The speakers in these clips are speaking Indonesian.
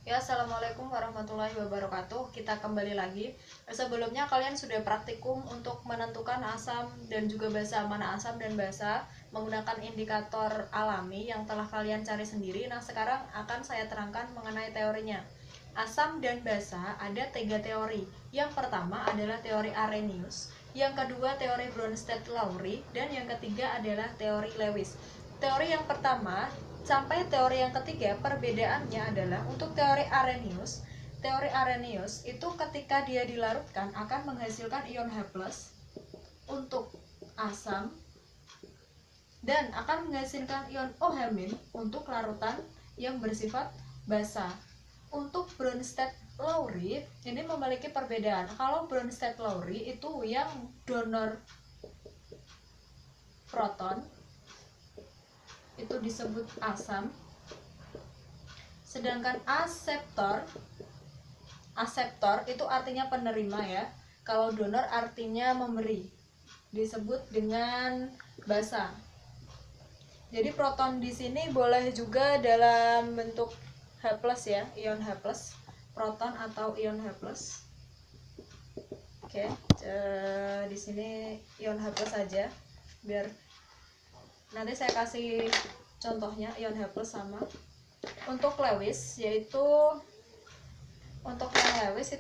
Ya, assalamualaikum warahmatullahi wabarakatuh. Kita kembali lagi. Sebelumnya kalian sudah praktikum untuk menentukan asam dan juga basa, mana asam dan basa menggunakan indikator alami yang telah kalian cari sendiri. Nah, sekarang akan saya terangkan mengenai teorinya. Asam dan basa ada 3 teori. Yang pertama adalah teori Arrhenius, yang kedua teori Bronsted-Lowry, dan yang ketiga adalah teori Lewis. Teori yang pertama sampai teori yang ketiga, perbedaannya adalah untuk teori Arrhenius itu ketika dia dilarutkan akan menghasilkan ion H+ untuk asam dan akan menghasilkan ion OH- untuk larutan yang bersifat basa. Untuk Bronsted-Lowry ini memiliki perbedaan. Kalau Bronsted-Lowry itu yang donor proton itu disebut asam, sedangkan aseptor itu artinya penerima ya. Kalau donor artinya memberi, disebut dengan basa. Jadi proton di sini boleh juga dalam bentuk H+ ya, ion H+, proton atau ion H+. Oke, di sini ion H+ saja biar nanti saya kasih contohnya ion H+ sama. Untuk Lewis itu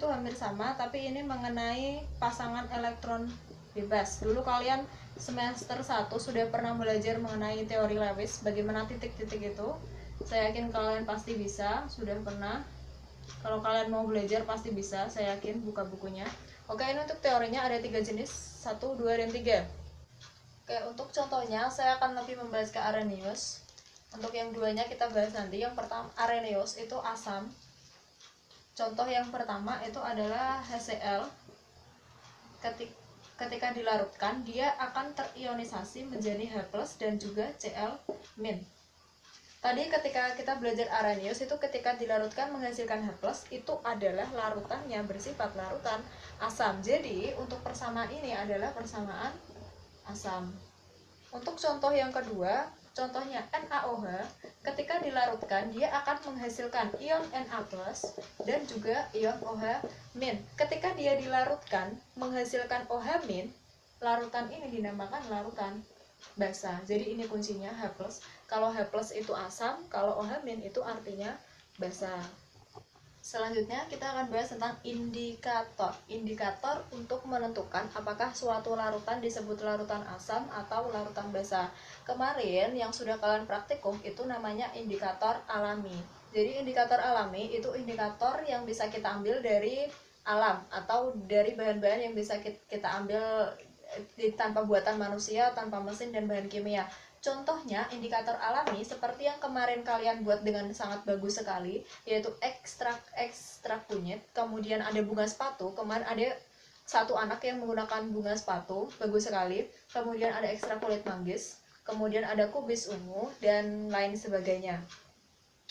hampir sama, tapi ini mengenai pasangan elektron bebas. Dulu kalian semester 1 sudah pernah belajar mengenai teori Lewis, bagaimana titik-titik itu. Saya yakin kalian pasti bisa, sudah pernah. Kalau kalian mau belajar pasti bisa, saya yakin, buka bukunya. Oke, ini untuk teorinya ada 3 jenis, 1, 2, dan 3. Oke, untuk contohnya saya akan lebih membahas ke Arrhenius. Untuk yang duanya kita bahas nanti. Yang pertama, Arrhenius itu asam. Contoh yang pertama itu adalah HCl. Ketika dilarutkan, dia akan terionisasi menjadi H+ dan juga Cl-. Tadi ketika kita belajar Arrhenius itu ketika dilarutkan menghasilkan H+, itu adalah larutannya bersifat larutan asam. Jadi, untuk persamaan ini adalah persamaan asam. Untuk contoh yang kedua, contohnya NaOH, ketika dilarutkan dia akan menghasilkan ion Na+ dan juga ion OH-. Ketika dia dilarutkan menghasilkan OH-, larutan ini dinamakan larutan basa. Jadi ini kuncinya H+. Kalau H+ itu asam, kalau OH- itu artinya basa. Selanjutnya kita akan bahas tentang indikator. Indikator untuk menentukan apakah suatu larutan disebut larutan asam atau larutan basa. Kemarin yang sudah kalian praktikum itu namanya indikator alami. Jadi indikator alami itu indikator yang bisa kita ambil dari alam atau dari bahan-bahan yang bisa kita ambil tanpa buatan manusia, tanpa mesin dan bahan kimia. Contohnya indikator alami seperti yang kemarin kalian buat dengan sangat bagus sekali, yaitu ekstrak kunyit, kemudian ada bunga sepatu. Kemarin ada satu anak yang menggunakan bunga sepatu, bagus sekali. Kemudian ada ekstrak kulit manggis, kemudian ada kubis ungu dan lain sebagainya.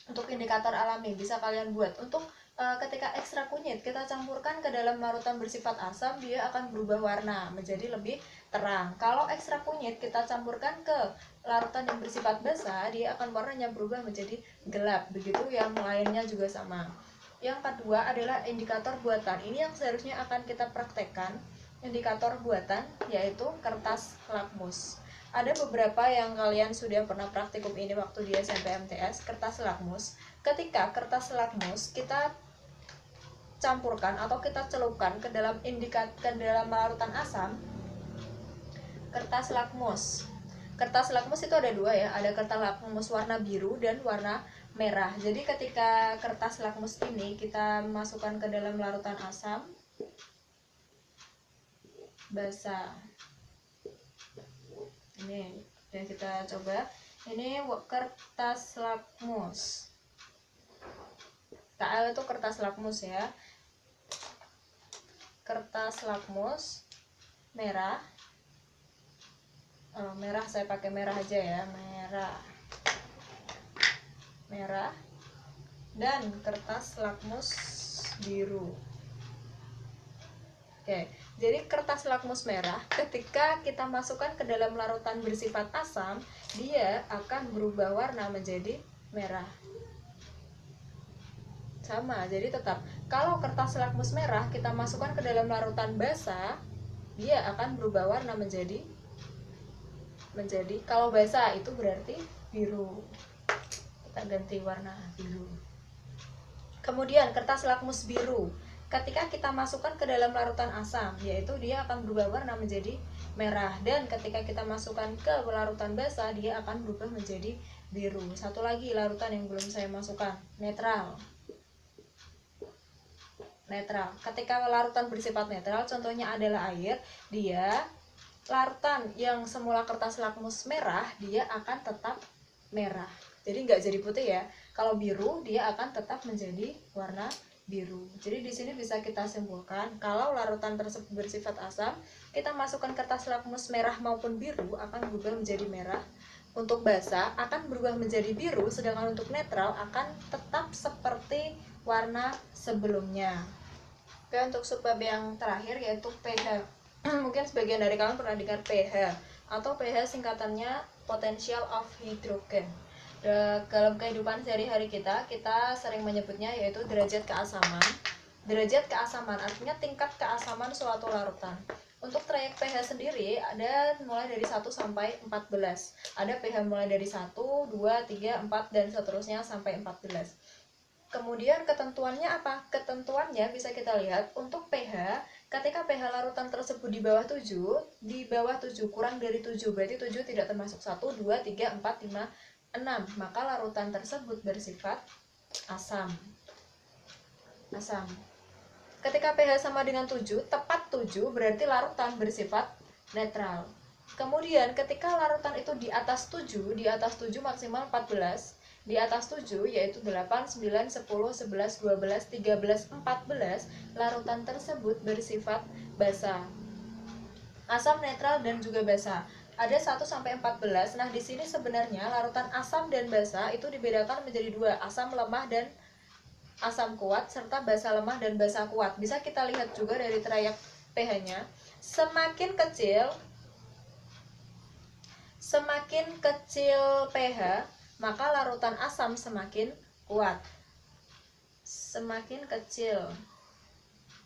Untuk indikator alami bisa kalian buat. Untuk ketika ekstrak kunyit kita campurkan ke dalam larutan bersifat asam, dia akan berubah warna menjadi lebih terang. Kalau ekstrak kunyit kita campurkan ke larutan yang bersifat basa, dia akan warnanya berubah menjadi gelap. Begitu yang lainnya juga sama. Yang kedua adalah indikator buatan. Ini yang seharusnya akan kita praktekkan. Indikator buatan yaitu kertas lakmus. Ada beberapa yang kalian sudah pernah praktikum ini waktu di SMP MTS, kertas lakmus. Ketika kertas lakmus kita campurkan atau kita celupkan ke dalam larutan asam, kertas lakmus. Kertas lakmus itu ada dua ya, ada kertas lakmus warna biru dan warna merah. Jadi ketika kertas lakmus ini kita masukkan ke dalam larutan asam basa. Ini dan kita coba. Ini kertas lakmus. KL itu kertas lakmus ya. Kertas lakmus merah. Merah saya pakai merah aja ya, merah. Dan kertas lakmus biru. Oke, jadi kertas lakmus merah ketika kita masukkan ke dalam larutan bersifat asam, dia akan berubah warna menjadi merah. Sama, jadi tetap kalau kertas lakmus merah kita masukkan ke dalam larutan basah, dia akan berubah warna menjadi kalau basah itu berarti biru. Kita ganti warna biru. Kemudian kertas lakmus biru, ketika kita masukkan ke dalam larutan asam, yaitu dia akan berubah warna menjadi merah, dan ketika kita masukkan ke larutan basah dia akan berubah menjadi biru. Satu lagi larutan yang belum saya masukkan, netral. Ketika larutan bersifat netral, contohnya adalah air, dia larutan yang semula kertas lakmus merah dia akan tetap merah, jadi nggak jadi putih ya. Kalau biru dia akan tetap menjadi warna biru. Jadi di sini bisa kita simpulkan kalau larutan tersebut bersifat asam, kita masukkan kertas lakmus merah maupun biru akan berubah menjadi merah. Untuk basah akan berubah menjadi biru, sedangkan untuk netral akan tetap seperti warna sebelumnya. Oke, untuk subbab yang terakhir yaitu pH. Mungkin sebagian dari kalian pernah dengar pH, atau pH singkatannya potential of hydrogen. Dalam kehidupan sehari-hari kita sering menyebutnya yaitu derajat keasaman. Derajat keasaman artinya tingkat keasaman suatu larutan. Untuk trayek pH sendiri ada mulai dari 1 sampai 14. Ada pH mulai dari 1, 2, 3, 4 dan seterusnya sampai 14. Kemudian ketentuannya apa? Ketentuannya bisa kita lihat untuk pH, ketika pH larutan tersebut di bawah 7, kurang dari 7, berarti 7 tidak termasuk 1, 2, 3, 4, 5, 6, maka larutan tersebut bersifat asam. Ketika pH sama dengan 7, tepat 7 berarti larutan bersifat netral. Kemudian ketika larutan itu di atas 7 maksimal 14, di atas 7 yaitu 8, 9, 10, 11, 12, 13, 14, larutan tersebut bersifat basah. Asam, netral, dan juga basah. Ada 1 sampai 14. Nah, di sini sebenarnya larutan asam dan basah itu dibedakan menjadi 2, asam lemah dan asam kuat, serta basah lemah dan basah kuat. Bisa kita lihat juga dari trayek pH-nya. Semakin kecil pH, maka larutan asam semakin kuat. Semakin kecil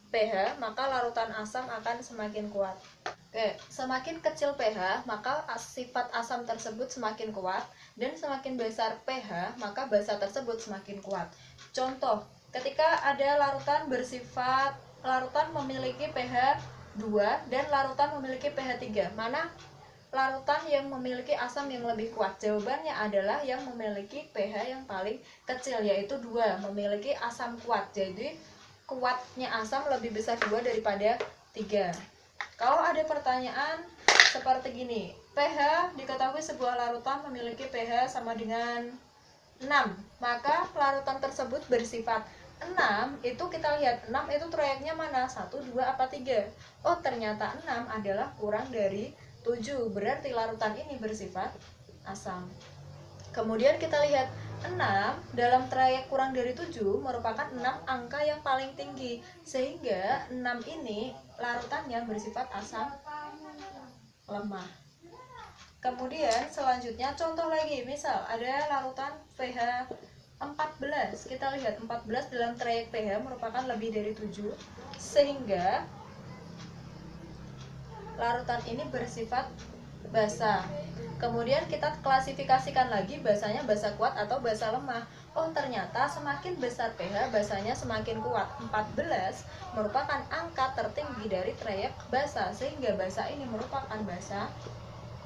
pH, maka larutan asam akan semakin kuat. Oke, semakin kecil pH, maka sifat asam tersebut semakin kuat, dan semakin besar pH, maka basa tersebut semakin kuat. Contoh, ketika ada larutan memiliki pH 2 dan larutan memiliki pH 3, mana larutan yang memiliki asam yang lebih kuat? Jawabannya adalah yang memiliki pH yang paling kecil, yaitu 2, memiliki asam kuat. Jadi kuatnya asam lebih besar 2 daripada 3. Kalau ada pertanyaan seperti gini, pH diketahui sebuah larutan memiliki pH sama dengan 6, maka larutan tersebut bersifat 6, itu kita lihat 6 itu trayeknya mana? 1, 2, apa 3? Oh, ternyata 6 adalah kurang dari 7, berarti larutan ini bersifat asam. Kemudian kita lihat 6 dalam trayek kurang dari 7 merupakan 6 angka yang paling tinggi, sehingga 6 ini larutan yang bersifat asam lemah. Kemudian selanjutnya contoh lagi, misal ada larutan pH 14, kita lihat 14 dalam trayek pH merupakan lebih dari 7, sehingga larutan ini bersifat basa. Kemudian kita klasifikasikan lagi basanya basa kuat atau basa lemah. Oh, ternyata semakin besar pH basanya semakin kuat. 14 merupakan angka tertinggi dari trayek basa, sehingga basa ini merupakan basa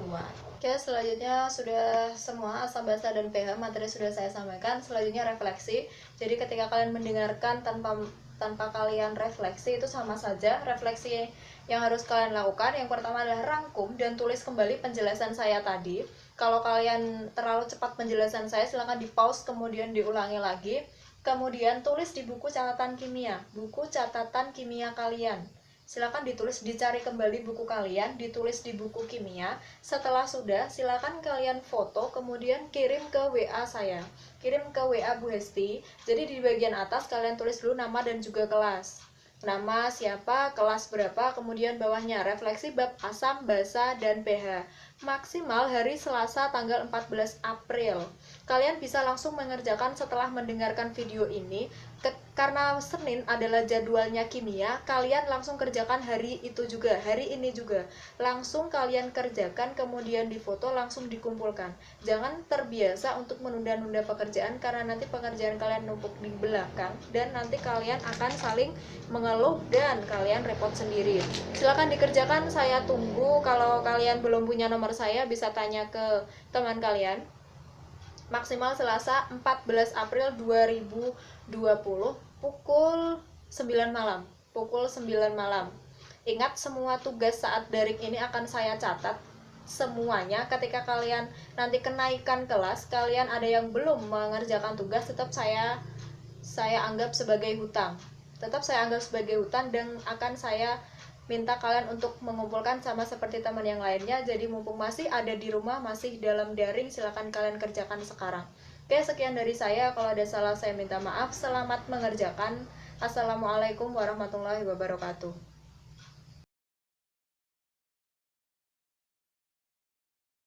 kuat. Oke, selanjutnya sudah semua asam, basa, dan pH materi sudah saya sampaikan. Selanjutnya refleksi. Jadi ketika kalian mendengarkan tanpa kalian refleksi itu sama saja. Refleksi yang harus kalian lakukan yang pertama adalah rangkum dan tulis kembali penjelasan saya tadi. Kalau kalian terlalu cepat penjelasan saya, silahkan di pause kemudian diulangi lagi. Kemudian tulis di buku catatan kimia kalian. Silakan dicari kembali buku kalian, ditulis di buku kimia. Setelah sudah, silakan kalian foto, kemudian kirim ke WA saya, kirim ke WA Bu Hesti. Jadi di bagian atas kalian tulis dulu nama dan juga kelas, nama siapa, kelas berapa, kemudian bawahnya refleksi bab asam, basa, dan pH. maksimal hari Selasa tanggal 14 April. Kalian bisa langsung mengerjakan setelah mendengarkan video ini. Karena Senin adalah jadwalnya kimia, kalian langsung kerjakan hari itu juga, hari ini juga. Langsung kalian kerjakan, kemudian difoto, langsung dikumpulkan. Jangan terbiasa untuk menunda-nunda pekerjaan, karena nanti pekerjaan kalian numpuk di belakang, dan nanti kalian akan saling mengeluh dan kalian repot sendiri. Silakan dikerjakan, saya tunggu. Kalau kalian belum punya nomor saya, bisa tanya ke teman kalian. Maksimal Selasa 14 April 2020 pukul 9 malam. Pukul 9 malam. Ingat, semua tugas saat daring ini akan saya catat semuanya. Ketika kalian nanti kenaikan kelas, kalian ada yang belum mengerjakan tugas, tetap saya anggap sebagai hutang. Tetap saya anggap sebagai hutang, dan akan saya minta kalian untuk mengumpulkan sama seperti teman yang lainnya. Jadi mumpung masih ada di rumah, masih dalam daring, silakan kalian kerjakan sekarang. Oke, sekian dari saya. Kalau ada salah saya minta maaf. Selamat mengerjakan. Assalamualaikum warahmatullahi wabarakatuh.